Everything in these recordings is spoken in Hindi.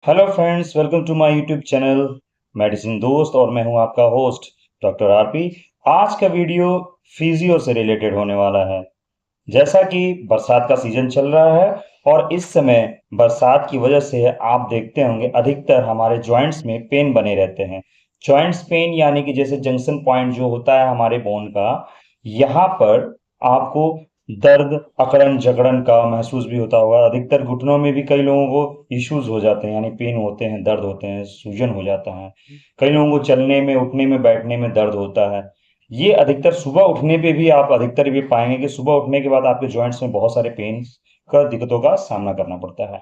Hello friends, welcome to my YouTube channel medicine दोस्त। और मैं हूं आपका होस्ट डॉक्टर आरपी। आज का वीडियो फिजियो से रिलेटेड होने वाला है। जैसा कि बरसात का सीजन चल रहा है और इस समय बरसात की वजह से आप देखते होंगे अधिकतर हमारे जॉइंट्स में पेन बने रहते हैं। जॉइंट्स पेन यानी कि जैसे जंक्शन पॉइंट जो होता है हमारे बोन का, यहाँ पर आपको दर्द अकड़न जकड़न का महसूस भी होता होगा। अधिकतर घुटनों में भी कई लोगों को इश्यूज हो जाते हैं, यानी पेन होते हैं, दर्द होते हैं, सूजन हो जाता है। कई लोगों को चलने में, उठने में, बैठने में दर्द होता है। ये अधिकतर सुबह उठने पे भी आप अधिकतर भी पाएंगे कि सुबह उठने के बाद आपके जॉइंट्स में बहुत सारे पेन का दिक्कतों का सामना करना पड़ता है।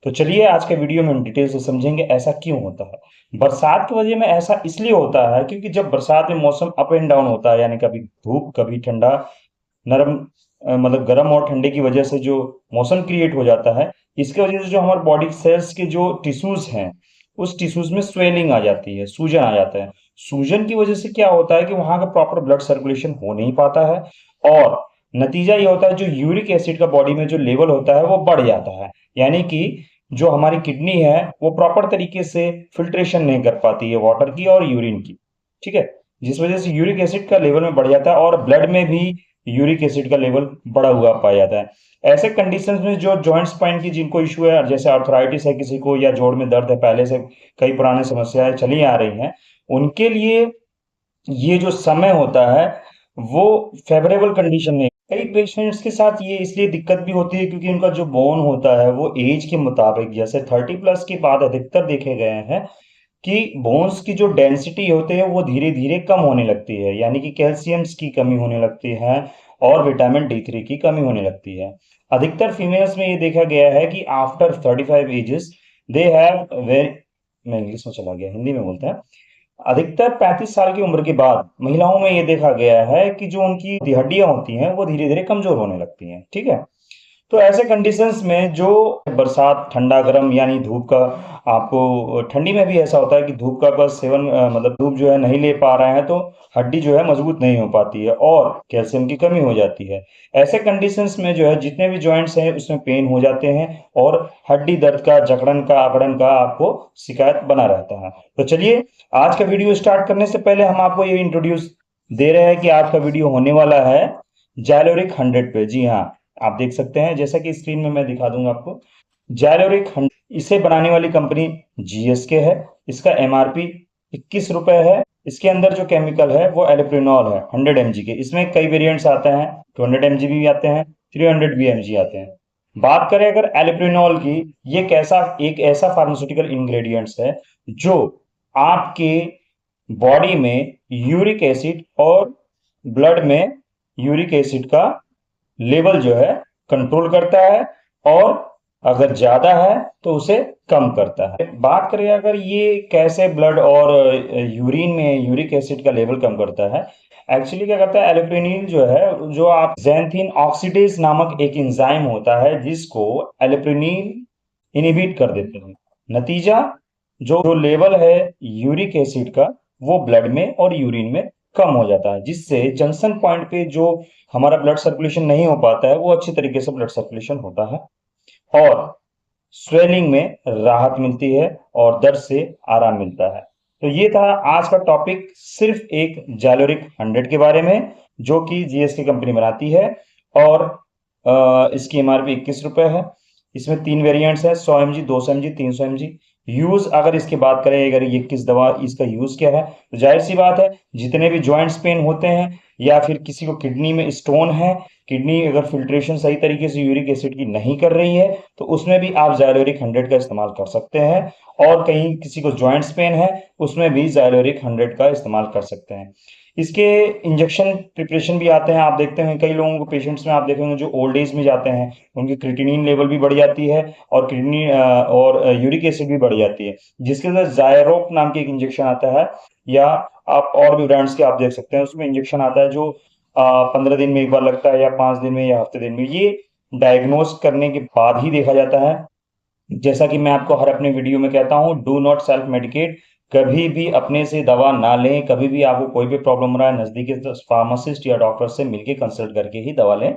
तो चलिए आज के वीडियो में हम डिटेल से समझेंगे ऐसा क्यों होता है। बरसात की वजह में ऐसा इसलिए होता है क्योंकि जब बरसात में मौसम अप एंड डाउन होता है, यानी कभी धूप कभी ठंडा, नरम मतलब गर्म और ठंडे की वजह से जो मौसम क्रिएट हो जाता है, इसके वजह से जो हमारे बॉडी सेल्स के जो टिश्यूज हैं, उस टिश्यूज में स्वेलिंग आ जाती है, सूजन आ जाता है। सूजन की वजह से क्या होता है कि वहां का प्रॉपर ब्लड सर्कुलेशन हो नहीं पाता है और नतीजा ये होता है जो यूरिक एसिड का बॉडी में जो लेवल होता है वो बढ़ जाता है। यानी कि जो हमारी किडनी है वो प्रॉपर तरीके से फिल्ट्रेशन नहीं कर पाती है वाटर की और यूरिन की। ठीक है, जिस वजह से यूरिक एसिड का लेवल में बढ़ जाता है और ब्लड में भी यूरिक एसिड का लेवल बढ़ा हुआ पाया जाता है। ऐसे कंडीशंस में जो जॉइंट स्पाइन की जिनको इशू है, जैसे आर्थराइटिस है किसी को, या जोड़ में दर्द है, पहले से कई पुरानी समस्याएं चली आ रही हैं, उनके लिए ये जो समय होता है वो फेवरेबल कंडीशन नहीं। कई पेशेंट्स के साथ ये इसलिए दिक्कत भी होती है क्योंकि उनका जो बोन होता है वो एज के मुताबिक, जैसे 30+ के बाद अधिकतर देखे गए हैं कि बोन्स की जो डेंसिटी होती है वो धीरे धीरे कम होने लगती है, यानी कि कैल्शियम्स की कमी होने लगती है और विटामिन D3 की कमी होने लगती है। अधिकतर फीमेल्स में ये देखा गया है कि after 35 ages they have very, मैं इंग्लिश में चला गया, हिंदी में बोलते हैं। अधिकतर 35 साल की उम्र के बाद महिलाओं में ये देखा गया है कि जो उनकी हड्डियां होती हैं वो धीरे धीरे कमजोर होने लगती हैं। ठीक है, तो ऐसे कंडीशंस में जो बरसात ठंडा गर्म यानी धूप का, आपको ठंडी में भी ऐसा होता है कि धूप का बस सेवन मतलब धूप जो है नहीं ले पा रहे हैं तो हड्डी जो है मजबूत नहीं हो पाती है और कैल्शियम की कमी हो जाती है। ऐसे कंडीशंस में जो है जितने भी जॉइंट्स हैं उसमें पेन हो जाते हैं और हड्डी दर्द का, जकड़न का, अकड़न का आपको शिकायत बना रहता है। तो चलिए आज का वीडियो स्टार्ट करने से पहले हम आपको ये इंट्रोड्यूस दे रहे हैं कि आज का वीडियो होने वाला है जैलोरिक 100 पे। जी हाँ, आप देख सकते हैं जैसा कि स्क्रीन में मैं दिखा दूंगा आपको। जैलोरिक 100 इसे बनाने वाली कंपनी जीएसके है। इसका एमआरपी 21 रुपए है। इसके अंदर जो केमिकल है वो एलिप्रिनॉल है 100 mg के। इसमें कई वेरिएंट्स आते हैं, 200 mg भी आते हैं, 300 भी mg आते हैं। बात करें अगर एलिप्रिनॉल की, ये कैसा एक ऐसा फार्मास्यूटिकल इंग्रेडिएंट्स है जो आपके बॉडी में यूरिक एसिड और ब्लड में यूरिक एसिड का लेवल जो है कंट्रोल करता है और अगर ज्यादा है तो उसे कम करता है। बात करें अगर ये कैसे ब्लड और यूरिन में यूरिक एसिड का लेवल कम करता है, एक्चुअली क्या करता है एलिप्रिनिल जो है, जो आप ज़ैंथिन ऑक्सीडेज नामक एक एंजाइम होता है जिसको एलिप्रिनिल इनहिबिट कर देते हैं। नतीजा, जो लेवल है यूरिक एसिड का वो ब्लड में और यूरिन में कम हो जाता है, जिससे जंक्शन पॉइंट पे जो हमारा ब्लड सर्कुलेशन नहीं हो पाता है वो अच्छी तरीके से ब्लड सर्कुलेशन होता है और स्वेलिंग में राहत मिलती है और दर्द से आराम मिलता है। तो ये था आज का टॉपिक, सिर्फ एक जैलोरिक 100 के बारे में जो कि जीएसके कंपनी बनाती है और इसकी एमआरपी 21 रुपए है। इसमें 3 वेरिएंट्स हैं, 100 mg, 200 mg, 300 mg। यूज अगर इसकी बात करें, अगर ये किस दवा, इसका यूज क्या है, तो जाहिर सी बात है जितने भी जॉइंट्स पेन होते हैं या फिर किसी को किडनी में स्टोन है, किडनी अगर फिल्ट्रेशन सही तरीके से यूरिक एसिड की नहीं कर रही है तो उसमें भी आप ज़ायलोरिक 100 का इस्तेमाल कर सकते हैं। और कहीं किसी को जॉइंट्स पेन है उसमें भी ज़ायलोरिक 100 का इस्तेमाल कर सकते हैं। इसके इंजेक्शन प्रिपरेशन भी आते हैं, आप देखते हैं कई लोगों को, पेशेंट्स में आप देखेंगे जो ओल्ड एज में जाते हैं उनकी क्रिएटिनिन लेवल भी बढ़ जाती है और किडनी और यूरिक एसिड भी बढ़ जाती है, जिसके अंदर जायरोप नाम की एक इंजेक्शन आता है, या आप और भी ब्रांड्स के आप देख सकते हैं उसमें इंजेक्शन आता है जो 15 दिन में एक बार लगता है या 5 दिन में या हफ्ते दिन में। ये डायग्नोस करने के बाद ही देखा जाता है। जैसा कि मैं आपको हर अपने वीडियो में कहता हूँ, डू नॉट सेल्फ मेडिकेट। कभी भी अपने से दवा ना लें। कभी भी आपको कोई भी प्रॉब्लम हो रहा है, नजदीकी फार्मासिस्ट या डॉक्टर से मिलकर कंसल्ट करके ही दवा लें।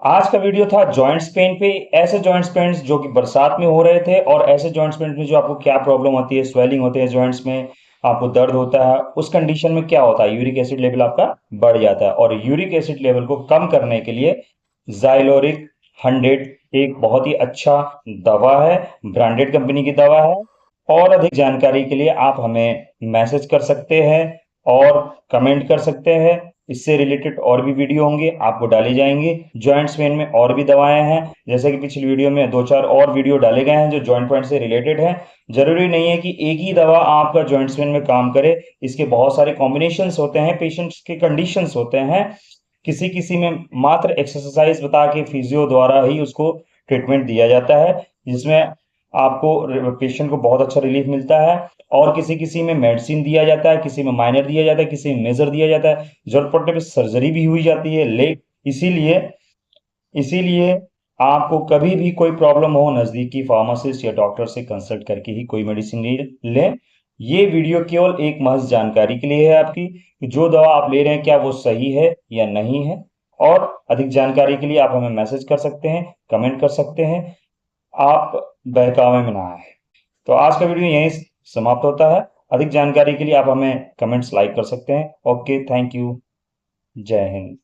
आज का वीडियो था जॉइंट्स पेन पे। ऐसे जॉइंट्स पेन जो कि बरसात में हो रहे थे और ऐसे जॉइंट्स पेन में जो आपको क्या प्रॉब्लम होती है, स्वेलिंग होती है जॉइंट्स में, आपको दर्द होता है, उस कंडीशन में क्या होता है, यूरिक एसिड लेवल आपका बढ़ जाता है। और यूरिक एसिड लेवल को कम करने के लिए ज़ाइलोरिक 100 एक बहुत ही अच्छा दवा है, ब्रांडेड कंपनी की दवा है। और अधिक जानकारी के लिए आप हमें मैसेज कर सकते हैं और कमेंट कर सकते हैं। इससे रिलेटेड और भी वीडियो होंगे, आपको डाले जाएंगे। जॉइंट्स पेन में और भी दवाएं हैं, जैसे कि पिछली वीडियो में 2-4 और वीडियो डाले गए हैं जो जॉइंट पेन से रिलेटेड है। जरूरी नहीं है कि एक ही दवा आपका जॉइंट्स पेन में काम करे, इसके बहुत सारे कॉम्बिनेशंस होते हैं, पेशेंट्स के कंडीशंस होते हैं। किसी किसी में मात्र एक्सरसाइज बता के फिजियो द्वारा ही उसको ट्रीटमेंट दिया जाता है, जिसमें आपको पेशेंट को बहुत अच्छा रिलीफ मिलता है। और किसी किसी में मेडिसिन दिया जाता है, किसी में माइनर दिया जाता है, किसी में मेजर दिया जाता है, जरूरत पड़ने पे सर्जरी भी हुई जाती है। ले इसीलिए इसीलिए आपको कभी भी कोई प्रॉब्लम हो, नजदीकी फार्मासिस्ट या डॉक्टर से कंसल्ट करके ही कोई मेडिसिन लें। ये वीडियो केवल एक महज जानकारी के लिए है आपकी, कि जो दवा आप ले रहे हैं क्या वो सही है या नहीं है। और अधिक जानकारी के लिए आप हमें मैसेज कर सकते हैं, कमेंट कर सकते हैं। आप बहकावे में ना आए। तो आज का वीडियो यहीं समाप्त होता है। अधिक जानकारी के लिए आप हमें कमेंट्स लाइक कर सकते हैं। Okay, thank you. जय हिंद।